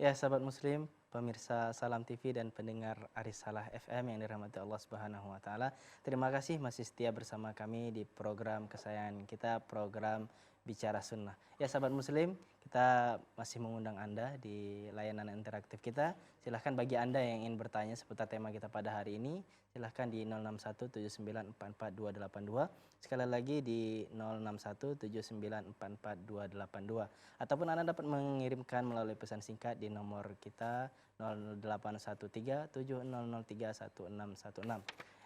Ya, sahabat muslim, pemirsa Salam TV dan pendengar Arisalah FM yang dirahmati Allah Subhanahu wa taala. Terima kasih masih setia bersama kami di program kesayangan kita, program Bicara Sunnah. Ya, sahabat muslim, kita masih mengundang Anda di layanan interaktif kita. Silahkan bagi Anda yang ingin bertanya seputar tema kita pada hari ini, silahkan di 0617944282. Sekali lagi di 0617944282. Ataupun Anda dapat mengirimkan melalui pesan singkat di nomor kita 0813 7003 1616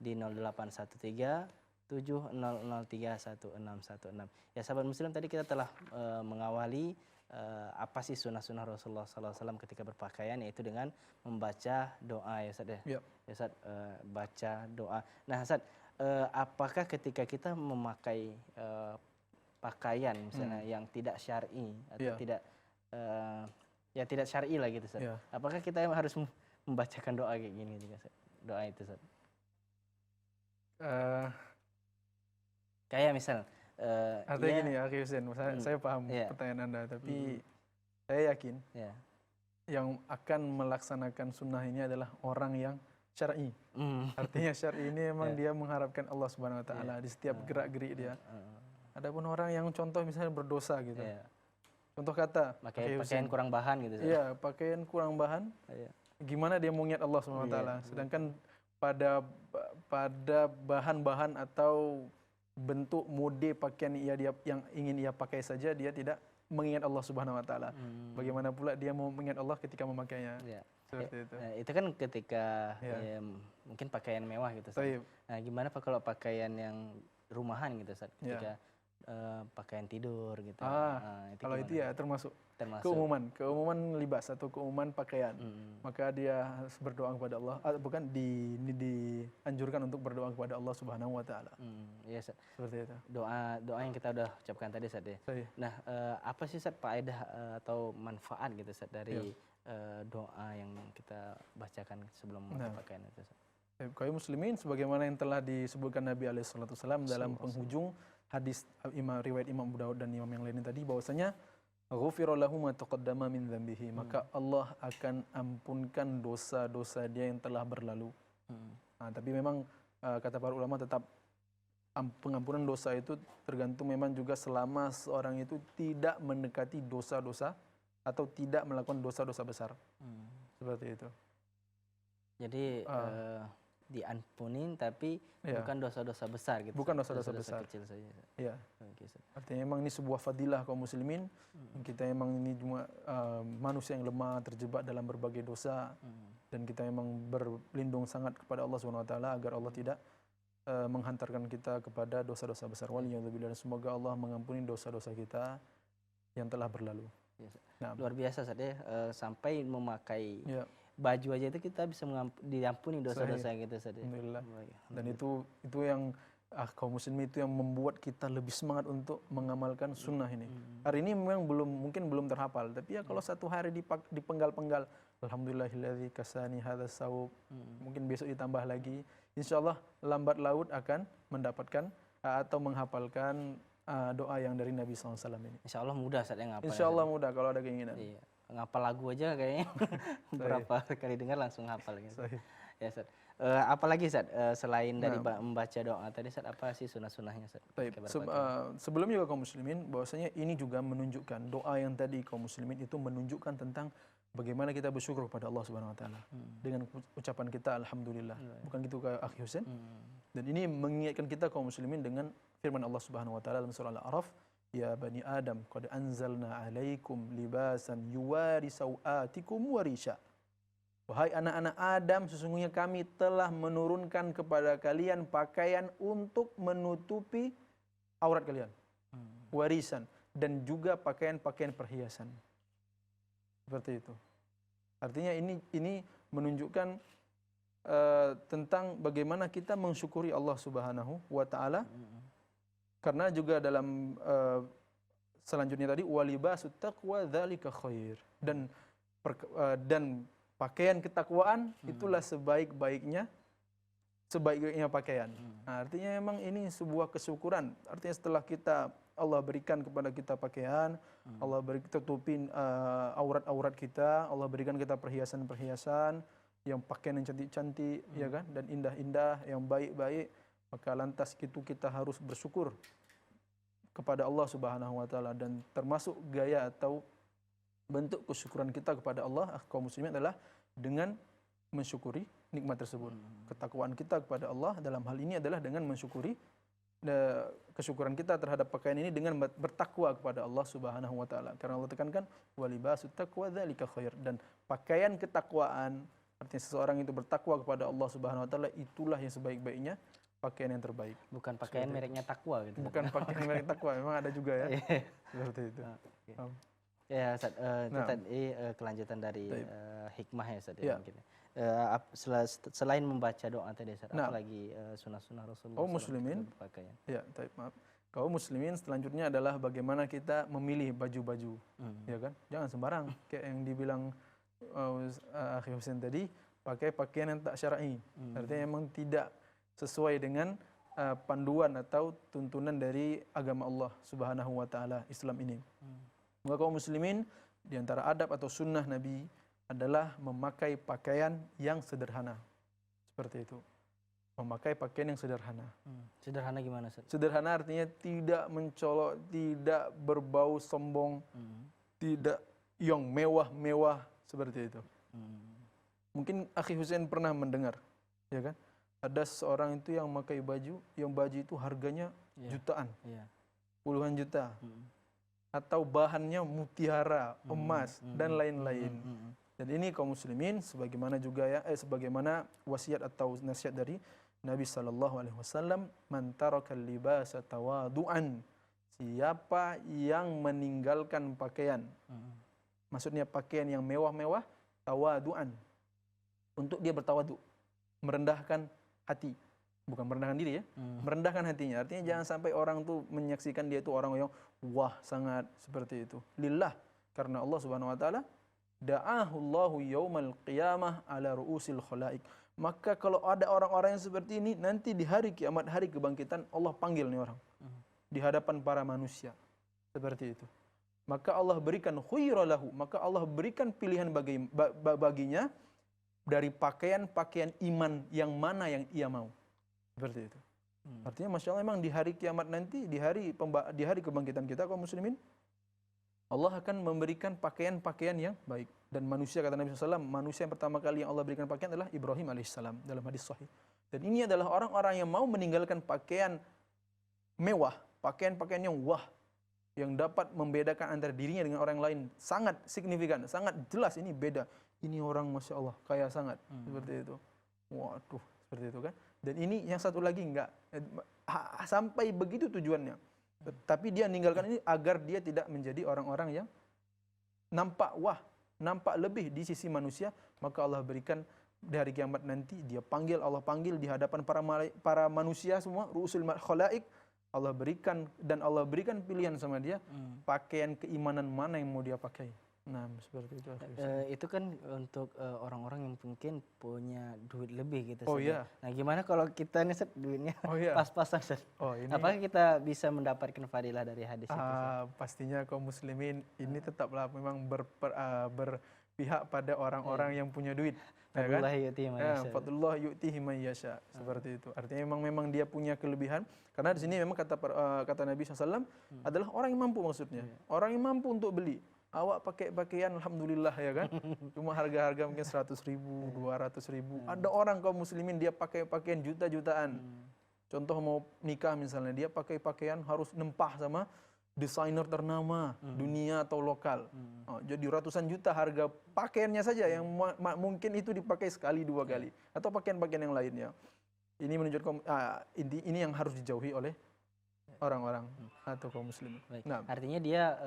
di 0813 7003 1616. Ya, sahabat muslim, tadi kita telah mengawali apa sih sunnah-sunnah Rasulullah SAW ketika berpakaian, yaitu dengan membaca doa, ya Ustaz ya. Ya. Ya Ustaz, baca doa. Nah Ustaz, apakah ketika kita memakai pakaian misalnya yang tidak syar'i atau tidak ya tidak syar'i lah gitu Ustaz. Apakah kita harus membacakan doa kayak gini juga Ustaz? Doa itu Ustaz. Kayak misal artinya gini ya, Husin, saya paham pertanyaan Anda, tapi saya yakin yang akan melaksanakan sunnah ini adalah orang yang syar'i. Artinya syar'i ini memang dia mengharapkan Allah Subhanahu wa taala di setiap gerak-gerik dia. Adapun orang yang contoh misalnya berdosa gitu. Contoh kata pakai pakaian kurang bahan gitu. Iya, pakaian kurang bahan. Gimana dia mau ingat Allah Subhanahu wa taala? Sedangkan pada bahan-bahan atau bentuk mode pakaian yang ingin ia pakai saja dia tidak mengingat Allah Subhanahu wa taala. Bagaimana pula dia mau mengingat Allah ketika memakainya? Seperti itu. Nah, itu kan ketika mungkin pakaian mewah gitu. Nah, gimana Pak kalau pakaian yang rumahan gitu Ustaz? Ketika pakaian tidur gitu. Itu kalau itu ya termasuk keumuman libas atau keumuman pakaian. Maka dia harus berdoa kepada Allah, bukan dianjurkan untuk berdoa kepada Allah Subhanahu wa taala. Iya Ustaz. Seperti itu. Doa yang kita udah ucapkan tadi Ustaz ya. Nah, apa sih Ustaz faedah atau manfaat gitu Ustaz dari doa yang kita bacakan sebelum memakai pakaian itu Ustaz? Kaum muslimin, sebagaimana yang telah disebutkan Nabi alaihi salatu wasallam dalam penghujung hadis riwayat Imam Abu Daud dan imam yang lain tadi, bahwasanya ghufira lahu ma taqaddama min dzambihi, maka Allah akan ampunkan dosa-dosa dia yang telah berlalu. Tapi memang kata para ulama tetap pengampunan dosa itu tergantung memang juga selama seorang itu tidak mendekati dosa-dosa atau tidak melakukan dosa-dosa besar. Seperti itu. Jadi diampunin tapi bukan dosa-dosa besar gitu. Bukan dosa-dosa besar. Kecil saja. Iya. Artinya memang ini sebuah fadilah kaum muslimin. Kita memang ini cuma manusia yang lemah, terjebak dalam berbagai dosa, dan kita memang berlindung sangat kepada Allah Subhanahu wa taala agar Allah tidak menghantarkan kita kepada dosa-dosa besar. Waliyadzubillah. Semoga Allah mengampuni dosa-dosa kita yang telah berlalu. Luar biasa Ustaz ya, sampai memakai baju aja itu kita bisa diampuni dosa-dosa gitu Ustaz. Alhamdulillah. Dan itu yang kaum muslimin itu yang membuat kita lebih semangat untuk mengamalkan sunnah ini. Hari ini memang mungkin belum terhafal, tapi ya kalau satu hari dipenggal-penggal, alhamdulillahilladzi kasani hadzal saub, mungkin besok ditambah lagi, insyaallah lambat laut akan mendapatkan atau menghafalkan doa yang dari Nabi SAW ini. Insya Allah mudah Ustaz yang ngapal. Insya Allah mudah kalau ada keinginan. Iya. Ngapal lagu aja kayaknya berapa kali dengar langsung hafal gitu. Ya Ustaz. Apalagi Ustaz selain dari membaca doa tadi Ustaz, apa sih sunnah-sunnahnya Ustaz? Sebelum juga kaum muslimin, bahwasanya ini juga menunjukkan doa yang tadi kaum muslimin itu menunjukkan tentang bagaimana kita bersyukur kepada Allah Subhanahu wa taala dengan ucapan kita alhamdulillah. Bukan gitu ke Akhi Husin? Dan ini mengingatkan kita kaum muslimin dengan firman Allah Subhanahu wa taala dalam surah Al-A'raf, ya bani Adam qad anzalna 'alaikum libasan yuwari sawatikum wa risha. Wahai anak-anak Adam, sesungguhnya kami telah menurunkan kepada kalian pakaian untuk menutupi aurat kalian. Warisan, dan juga pakaian-pakaian perhiasan. Seperti itu. Artinya ini menunjukkan tentang bagaimana kita mensyukuri Allah Subhanahu wa taala. Karena juga dalam selanjutnya tadi walibasut taqwa dzalika khair, dan pakaian ketakwaan itulah sebaik-baiknya pakaian. Nah, artinya memang ini sebuah kesyukuran. Artinya setelah kita Allah berikan kepada kita pakaian, Allah beri tutupin aurat-aurat kita, Allah berikan kita perhiasan-perhiasan, yang pakaian yang cantik-cantik, ya kan, dan indah-indah, yang baik-baik, maka lantas itu kita harus bersyukur kepada Allah Subhanahu wa taala. Dan termasuk gaya atau bentuk kesyukuran kita kepada Allah kaum muslimin adalah dengan mensyukuri nikmat tersebut. Ketakwaan kita kepada Allah dalam hal ini adalah dengan mensyukuri kesyukuran kita terhadap pakaian ini dengan bertakwa kepada Allah Subhanahu wa taala. Karena Allah tekankan walibasut taqwa dzalika khair, dan pakaian ketakwaan, artinya seseorang itu bertakwa kepada Allah Subhanahu wa taala, itulah yang sebaik-baiknya pakaian yang terbaik. Bukan pakaian mereknya takwa gitu. Bukan pakaian merek takwa, memang ada juga ya. Seperti itu. Ya, Ustaz, itu tadi kelanjutan dari hikmah ya, Ustaz, ya. mungkin. Selain membaca doa tadi, Ustaz, apalagi sunnah-sunnah Rasulullah kaum muslimin pakaian. Ya, maaf. Kaum muslimin selanjutnya adalah bagaimana kita memilih baju-baju, ya kan? Jangan sembarang kayak yang dibilang Akhi Husain tadi, pakai pakaian yang tak syar'i. Artinya memang tidak sesuai dengan panduan atau tuntunan dari agama Allah Subhanahu wa taala, Islam ini. Maka kaum muslimin di antara adab atau sunnah Nabi adalah memakai pakaian yang sederhana. Seperti itu. Memakai pakaian yang sederhana. Sederhana gimana, Ustaz? Sederhana artinya tidak mencolok, tidak berbau sombong, tidak yang mewah-mewah seperti itu. Mungkin Akhi Husain pernah mendengar, ya kan? Ada seorang itu yang memakai baju, yang baju itu harganya jutaan, puluhan juta, atau bahannya mutiara, emas, dan lain-lain. Dan ini kaum muslimin sebagaimana juga sebagaimana wasiat atau nasihat dari Nabi sallallahu alaihi wasallam, man tarakal libasa tawadu'an, siapa yang meninggalkan pakaian, maksudnya pakaian yang mewah-mewah, tawadu'an, untuk dia bertawadu, merendahkan hati, bukan merendahkan diri ya, merendahkan hatinya. Artinya jangan sampai orang tuh menyaksikan dia itu orang yang wah sangat seperti itu. Lillah, karena Allah Subhanahu wa taala da'ahu Allahu yaumal qiyamah ala ru'usil khalaik. Maka kalau ada orang-orang yang seperti ini, nanti di hari kiamat, hari kebangkitan, Allah panggil nih orang di hadapan para manusia. Seperti itu. Maka Allah berikan khuyralahu, maka Allah berikan pilihan baginya dari pakaian-pakaian iman yang mana yang ia mau. Seperti itu. Artinya Masya Allah, memang di hari kiamat nanti, di hari kebangkitan kita kaum muslimin, Allah akan memberikan pakaian-pakaian yang baik. Dan manusia, kata Nabi SAW, manusia yang pertama kali yang Allah berikan pakaian adalah Ibrahim alaihissalam dalam hadis sahih. Dan ini adalah orang-orang yang mau meninggalkan pakaian mewah, pakaian-pakaian yang wah, yang dapat membedakan antara dirinya dengan orang lain. Sangat signifikan, sangat jelas ini beda. Ini orang Masya Allah kaya sangat, seperti itu. Waduh, seperti itu kan. Dan ini yang satu lagi enggak, sampai begitu tujuannya. Tapi dia meninggalkan ini agar dia tidak menjadi orang-orang yang nampak wah, nampak lebih di sisi manusia. Maka Allah berikan di hari kiamat nanti, Allah panggil di hadapan para manusia semua, ru'usul khalaik. Allah berikan pilihan sama dia, pakaian keimanan mana yang mau dia pakai. Nah, seperti itu. Itu kan untuk orang-orang yang mungkin punya duit lebih gitu. Oh iya. Nah, gimana kalau kita nih Ustaz, duitnya pas-pasan, Ustaz? Apakah kita bisa mendapatkan fadilah dari hadis itu? Pastinya kaum muslimin ini tetaplah memang berpihak pada orang-orang yang punya duit. Fadlullah yu'tihi man yasha. Fadlullah yu'tihi man yasha. Seperti itu. Artinya memang dia punya kelebihan. Karena di sini memang kata Nabi SAW adalah orang yang mampu maksudnya. Orang yang mampu untuk beli. Awak pakai pakaian alhamdulillah ya kan. Cuma harga-harga mungkin 100.000, 200.000. Ada orang kaum muslimin dia pakai pakaian juta-jutaan. Contoh mau nikah misalnya, dia pakai pakaian harus nempah sama desainer ternama dunia atau lokal. Jadi ratusan juta harga pakaiannya saja yang mungkin itu dipakai sekali dua kali, atau pakaian-pakaian yang lainnya. Ini menunjukkan ini yang harus dijauhi oleh orang-orang atau kaum muslimin. Nah, artinya dia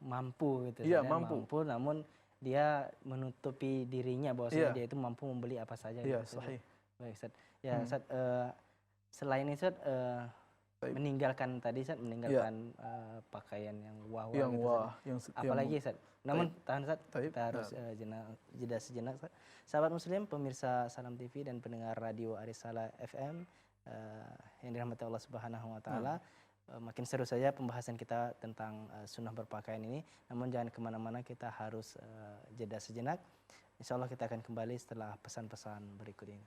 mampu gitu. Iya, mampu, namun dia menutupi dirinya bahwasanya dia itu mampu membeli apa saja. Iya, gitu. sahih. Baik, Ustaz. Ya, Ustaz, selain itu meninggalkan tadi, Ustaz, meninggalkan pakaian yang wah-wah yang gitu, wah, apalagi, Ustaz. Namun tahan, Ustaz, kita harus jeda sejenak, Ustaz. Sahabat muslim, pemirsa Salam TV dan pendengar radio Arisalah FM yang dirahmati Allah Subhanahu wa taala. makin seru saja pembahasan kita tentang sunnah berpakaian ini. Namun jangan kemana-mana, kita harus jeda sejenak. Insya Allah kita akan kembali setelah pesan-pesan berikut ini.